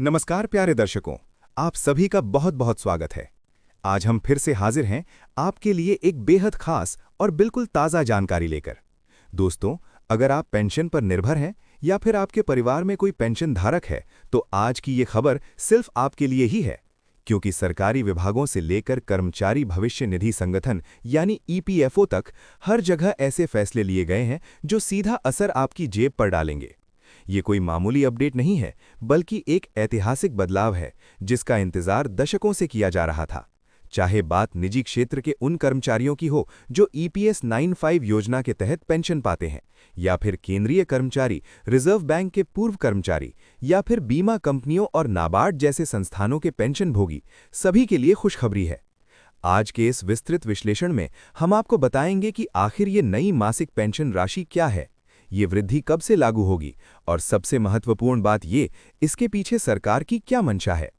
नमस्कार प्यारे दर्शकों, आप सभी का बहुत बहुत स्वागत है। आज हम फिर से हाजिर हैं आपके लिए एक बेहद खास और बिल्कुल ताज़ा जानकारी लेकर। दोस्तों, अगर आप पेंशन पर निर्भर हैं या फिर आपके परिवार में कोई पेंशन धारक है, तो आज की ये खबर सिर्फ आपके लिए ही है, क्योंकि सरकारी विभागों से लेकर कर्मचारी भविष्य निधि संगठन यानी ईपीएफओ तक हर जगह ऐसे फैसले लिए गए हैं जो सीधा असर आपकी जेब पर डालेंगे। ये कोई मामूली अपडेट नहीं है, बल्कि एक ऐतिहासिक बदलाव है जिसका इंतजार दशकों से किया जा रहा था। चाहे बात निजी क्षेत्र के उन कर्मचारियों की हो जो ईपीएस 95 योजना के तहत पेंशन पाते हैं, या फिर केंद्रीय कर्मचारी, रिजर्व बैंक के पूर्व कर्मचारी, या फिर बीमा कंपनियों और नाबार्ड जैसे संस्थानों के पेंशन भोगी, सभी के लिए खुशखबरी है। आज के इस विस्तृत विश्लेषण में हम आपको बताएंगे कि आखिर ये नई मासिक पेंशन राशि क्या है, ये वृद्धि कब से लागू होगी, और सबसे महत्वपूर्ण बात ये, इसके पीछे सरकार की क्या मंशा है।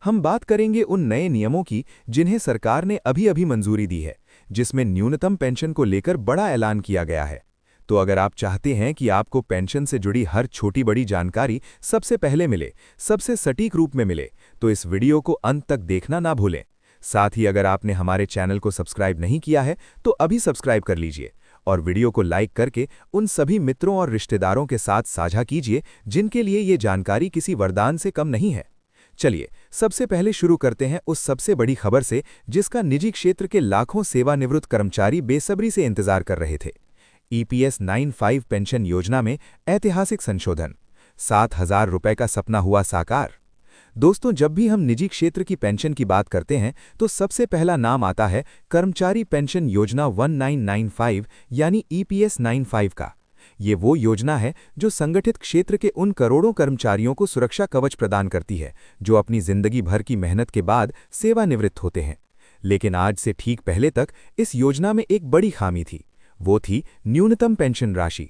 हम बात करेंगे उन नए नियमों की जिन्हें सरकार ने अभी-अभी मंजूरी दी है, जिसमें न्यूनतम पेंशन को लेकर बड़ा ऐलान किया गया है। तो अगर आप चाहते हैं कि आपको पेंशन से जुड़ी हर छोटी-बड़ी जानकारी सबसे पहले मिले, सबसे सटीक रूप में मिले, तो इस वीडियो को अंत तक देखना ना भूलें। साथ ही अगर आपने हमारे चैनल को सब्सक्राइब नहीं किया है, तो अभी सब्सक्राइब कर लीजिए और वीडियो को लाइक करके उन सभी मित्रों और रिश्तेदारों के साथ साझा कीजिए जिनके लिए ये जानकारी किसी वरदान से कम नहीं है। चलिए, सबसे पहले शुरू करते हैं उस सबसे बड़ी खबर से जिसका निजी क्षेत्र के लाखों सेवानिवृत्त कर्मचारी बेसब्री से इंतजार कर रहे थे। ईपीएस 95 पेंशन योजना में ऐतिहासिक संशोधन, 7,000 रुपए का सपना हुआ साकार। दोस्तों, जब भी हम निजी क्षेत्र की पेंशन की बात करते हैं तो सबसे पहला नाम आता है कर्मचारी पेंशन योजना 1995 यानी ईपीएस 95 का। ये वो योजना है जो संगठित क्षेत्र के उन करोड़ों कर्मचारियों को सुरक्षा कवच प्रदान करती है जो अपनी जिंदगी भर की मेहनत के बाद सेवानिवृत्त होते हैं। लेकिन आज से ठीक पहले तक इस योजना में एक बड़ी खामी थी, वो थी न्यूनतम पेंशन राशि।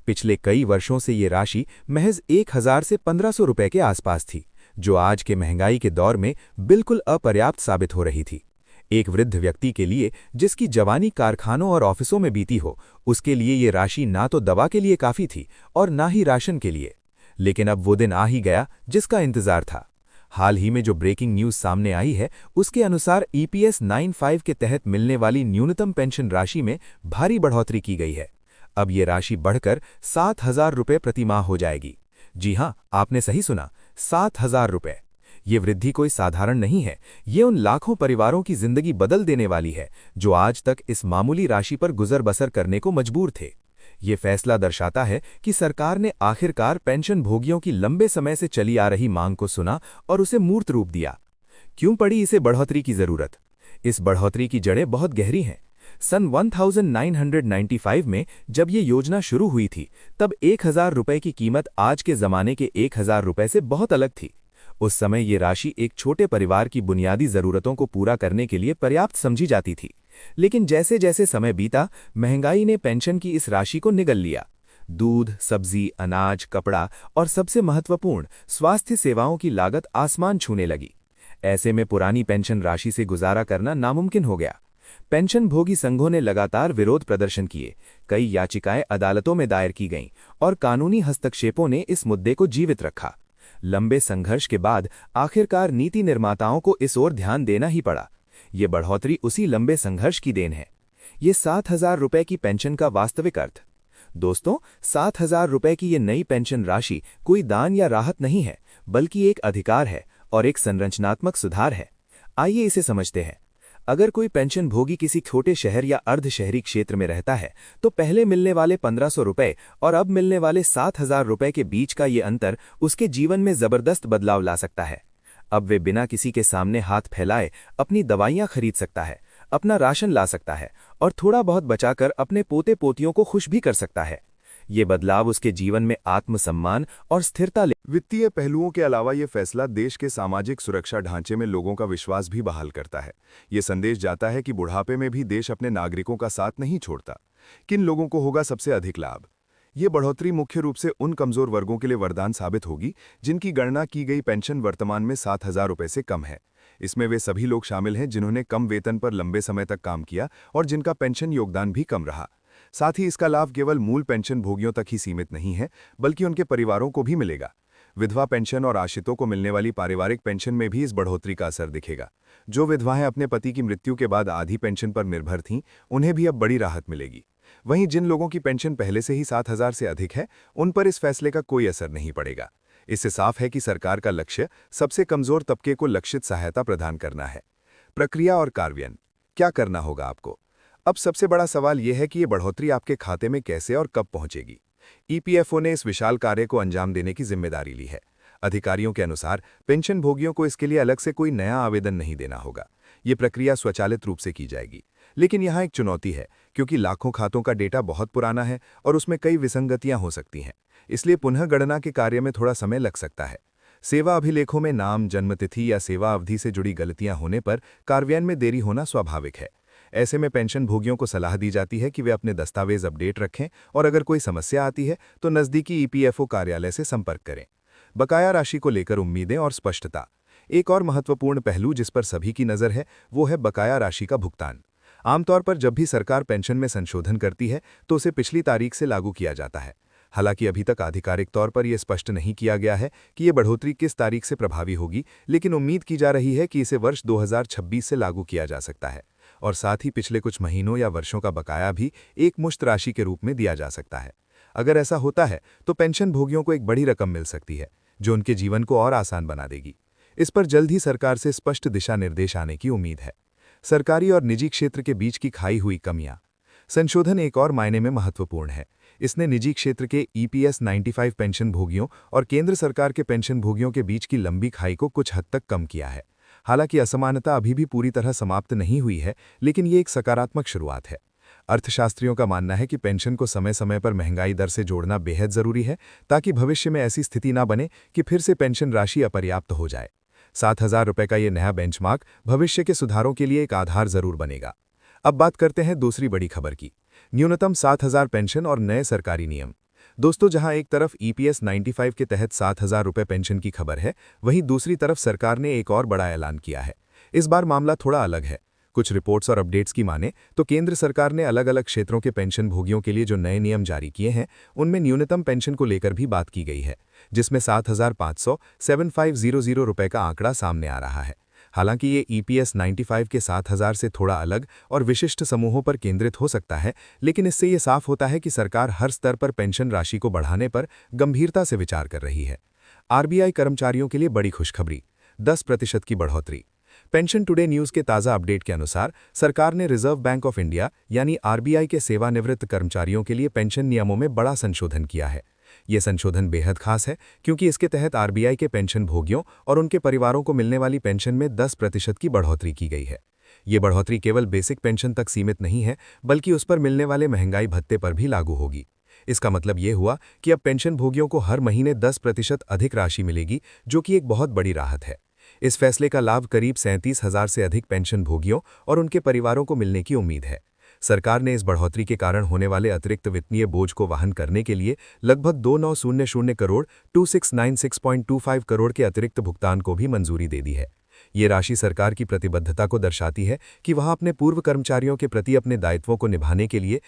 पिछले कई वर्षों से ये राशि महज 1,000 से 1,500 रुपए के आसपास थी, जो आज के महंगाई के दौर में बिल्कुल अपर्याप्त साबित हो रही थी। एक वृद्ध व्यक्ति के लिए जिसकी जवानी कारखानों और ऑफिसों में बीती हो, उसके लिए ये राशि ना तो दवा के लिए काफी थी और ना ही राशन के लिए। लेकिन अब वो दिन आ ही गया जिसका इंतजार था। हाल ही में जो ब्रेकिंग न्यूज सामने आई है, उसके अनुसार ईपीएस 95 के तहत मिलने वाली न्यूनतम पेंशन राशि में भारी बढ़ोतरी की गई है। अब ये राशि बढ़कर 7,000 रुपये प्रतिमाह हो जाएगी। जी हां, आपने सही सुना, 7,000 रुपये। ये वृद्धि कोई साधारण नहीं है, ये उन लाखों परिवारों की जिंदगी बदल देने वाली है जो आज तक इस मामूली राशि पर गुजर बसर करने को मजबूर थे। ये फैसला दर्शाता है कि सरकार ने आखिरकार पेंशन भोगियों की लंबे समय से चली आ रही मांग को सुना और उसे मूर्त रूप दिया। क्यों पड़ी इसे बढ़ोतरी की जरूरत? इस बढ़ोतरी की जड़ें बहुत गहरी हैं। सन 1995 में जब ये योजना शुरू हुई थी, तब 1,000 रुपए की कीमत आज के जमाने के 1,000 रुपए से बहुत अलग थी। उस समय ये राशि एक छोटे परिवार की बुनियादी जरूरतों को पूरा करने के लिए पर्याप्त समझी जाती थी। लेकिन जैसे जैसे समय बीता, महंगाई ने पेंशन की इस राशि को निगल लिया। दूध, सब्जी, अनाज, कपड़ा और सबसे महत्वपूर्ण स्वास्थ्य सेवाओं की लागत आसमान छूने लगी। ऐसे में पुरानी पेंशन राशि से गुजारा करना नामुमकिन हो गया। पेंशन भोगी संघों ने लगातार विरोध प्रदर्शन किए, कई याचिकाएं अदालतों में दायर की गईं और कानूनी हस्तक्षेपों ने इस मुद्दे को जीवित रखा। लंबे संघर्ष के बाद आखिरकार नीति निर्माताओं को इस ओर ध्यान देना ही पड़ा। ये बढ़ोतरी उसी लंबे संघर्ष की देन है। ये 7,000 रुपए की पेंशन का वास्तविक अर्थ। दोस्तों, 7,000 रुपए की ये नई पेंशन राशि कोई दान या राहत नहीं है, बल्कि एक अधिकार है और एक संरचनात्मक सुधार है। आइए इसे समझते हैं। अगर कोई पेंशन भोगी किसी छोटे शहर या अर्ध शहरी क्षेत्र में रहता है, तो पहले मिलने वाले 1,500 रुपए और अब मिलने वाले 7,000 रुपए के बीच का ये अंतर उसके जीवन में जबरदस्त बदलाव ला सकता है। अब वे बिना किसी के सामने हाथ फैलाए अपनी दवाइयां खरीद सकता है, अपना राशन ला सकता है और थोड़ा बहुत बचाकर अपने पोते पोतियों को खुश भी कर सकता है। ये बदलाव उसके जीवन में आत्मसम्मान और स्थिरता ले। वित्तीय पहलुओं के अलावा ये फैसला देश के सामाजिक सुरक्षा ढांचे में लोगों का विश्वास भी बहाल करता है। ये संदेश जाता है कि बुढ़ापे में भी देश अपने नागरिकों का साथ नहीं छोड़ता। किन लोगों को होगा सबसे अधिक लाभ? ये बढ़ोतरी मुख्य रूप से उन कमजोर वर्गों के लिए वरदान साबित होगी जिनकी गणना की गई पेंशन वर्तमान में 7,000 रुपये से कम है। इसमें वे सभी लोग शामिल हैं जिन्होंने कम वेतन पर लंबे समय तक काम किया और जिनका पेंशन योगदान भी कम रहा। साथ ही इसका लाभ केवल मूल पेंशन भोगियों तक ही सीमित नहीं है, बल्कि उनके परिवारों को भी मिलेगा। विधवा पेंशन और आश्रितों को मिलने वाली पारिवारिक पेंशन में भी इस बढ़ोतरी का असर दिखेगा। जो विधवाएं अपने पति की मृत्यु के बाद आधी पेंशन पर निर्भर थीं, उन्हें भी अब बड़ी राहत मिलेगी। वहीं जिन लोगों की पेंशन पहले से ही 7,000 से अधिक है, उन पर इस फैसले का कोई असर नहीं पड़ेगा। इससे साफ है कि सरकार का लक्ष्य सबसे कमजोर तबके को लक्षित सहायता प्रदान करना है। प्रक्रिया और कार्यान्वयन, क्या करना होगा आपको? अब सबसे बड़ा सवाल यह है कि ये बढ़ोतरी आपके खाते में कैसे और कब पहुंचेगी। ईपीएफओ ने इस विशाल कार्य को अंजाम देने की जिम्मेदारी ली है। अधिकारियों के अनुसार पेंशन भोगियों को इसके लिए अलग से कोई नया आवेदन नहीं देना होगा। ये प्रक्रिया स्वचालित रूप से की जाएगी। लेकिन यहाँ एक चुनौती है, क्योंकि लाखों खातों का डेटा बहुत पुराना है और उसमें कई विसंगतियां हो सकती हैं। इसलिए पुनः गणना के कार्य में थोड़ा समय लग सकता है। सेवा अभिलेखों में नाम, जन्मतिथि या सेवा अवधि से जुड़ी गलतियां होने पर कार्यान्वयन में देरी होना स्वाभाविक है। ऐसे में पेंशन भोगियों को सलाह दी जाती है कि वे अपने दस्तावेज अपडेट रखें और अगर कोई समस्या आती है तो नज़दीकी ईपीएफओ कार्यालय से संपर्क करें। बकाया राशि को लेकर उम्मीदें और स्पष्टता। एक और महत्वपूर्ण पहलू जिस पर सभी की नज़र है, वो है बकाया राशि का भुगतान। आमतौर पर जब भी सरकार पेंशन में संशोधन करती है तो उसे पिछली तारीख से लागू किया जाता है। हालांकि अभी तक आधिकारिक तौर पर यह स्पष्ट नहीं किया गया है कि ये बढ़ोतरी किस तारीख से प्रभावी होगी, लेकिन उम्मीद की जा रही है कि इसे वर्ष 2026 से लागू किया जा सकता है और साथ ही पिछले कुछ महीनों या वर्षों का बकाया भी एक मुश्त राशि के रूप में दिया जा सकता है। अगर ऐसा होता है तो पेंशन भोगियों को एक बड़ी रकम मिल सकती है, जो उनके जीवन को और आसान बना देगी। इस पर जल्द ही सरकार से स्पष्ट दिशा निर्देश आने की उम्मीद है। सरकारी और निजी क्षेत्र के बीच की खाई हुई कमियां। संशोधन एक और मायने में महत्वपूर्ण है। इसने निजी क्षेत्र के ईपीएस 95 पेंशन भोगियों और केंद्र सरकार के पेंशन भोगियों के बीच की लंबी खाई को कुछ हद तक कम किया है। हालांकि असमानता अभी भी पूरी तरह समाप्त नहीं हुई है, लेकिन ये एक सकारात्मक शुरुआत है। अर्थशास्त्रियों का मानना है कि पेंशन को समय समय पर महंगाई दर से जोड़ना बेहद जरूरी है, ताकि भविष्य में ऐसी स्थिति ना बने कि फिर से पेंशन राशि अपर्याप्त हो जाए। 7,000 रुपये का ये नया बेंचमार्क भविष्य के सुधारों के लिए एक आधार जरूर बनेगा। अब बात करते हैं दूसरी बड़ी खबर की, न्यूनतम 7,000 पेंशन और नए सरकारी नियम। दोस्तों, जहां एक तरफ ईपीएस 95 के तहत 7,000 रुपये पेंशन की खबर है, वहीं दूसरी तरफ सरकार ने एक और बड़ा ऐलान किया है। इस बार मामला थोड़ा अलग है। कुछ रिपोर्ट्स और अपडेट्स की माने तो केंद्र सरकार ने अलग अलग क्षेत्रों के पेंशन भोगियों के लिए जो नए नियम जारी किए हैं, उनमें न्यूनतम पेंशन को लेकर भी बात की गई है, जिसमें 7,500 रुपये का आंकड़ा सामने आ रहा है। हालांकि ये ईपीएस 95 के 7,000 से थोड़ा अलग और विशिष्ट समूहों पर केंद्रित हो सकता है, लेकिन इससे ये साफ होता है कि सरकार हर स्तर पर पेंशन राशि को बढ़ाने पर गंभीरता से विचार कर रही है। आरबीआई कर्मचारियों के लिए बड़ी खुशखबरी, 10% की बढ़ोतरी। पेंशन टुडे न्यूज़ के ताज़ा अपडेट के अनुसार सरकार ने रिजर्व बैंक ऑफ इंडिया यानी आरबीआई के सेवानिवृत्त कर्मचारियों के लिए पेंशन नियमों में बड़ा संशोधन किया है। ये संशोधन बेहद खास है, क्योंकि इसके तहत आरबीआई के पेंशन भोगियों और उनके परिवारों को मिलने वाली पेंशन में 10% की बढ़ोतरी की गई है। ये बढ़ोतरी केवल बेसिक पेंशन तक सीमित नहीं है, बल्कि उस पर मिलने वाले महंगाई भत्ते पर भी लागू होगी। इसका मतलब ये हुआ कि अब पेंशन भोगियों को हर महीने 10% अधिक राशि मिलेगी, जो कि एक बहुत बड़ी राहत है। इस फैसले का लाभ करीब 37,000 से अधिक पेंशन भोगियों और उनके परिवारों को मिलने की उम्मीद है। सरकार ने इस बढ़ोतरी के कारण होने वाले अतिरिक्त वित्तीय बोझ को वहन करने के लिए लगभग 2,900 करोड़ 2,696.25 करोड़ के अतिरिक्त भुगतान को भी मंजूरी दे दी है। ये राशि सरकार की प्रतिबद्धता को दर्शाती है कि वह अपने पूर्व कर्मचारियों के प्रति अपने दायित्वों को निभाने के लिए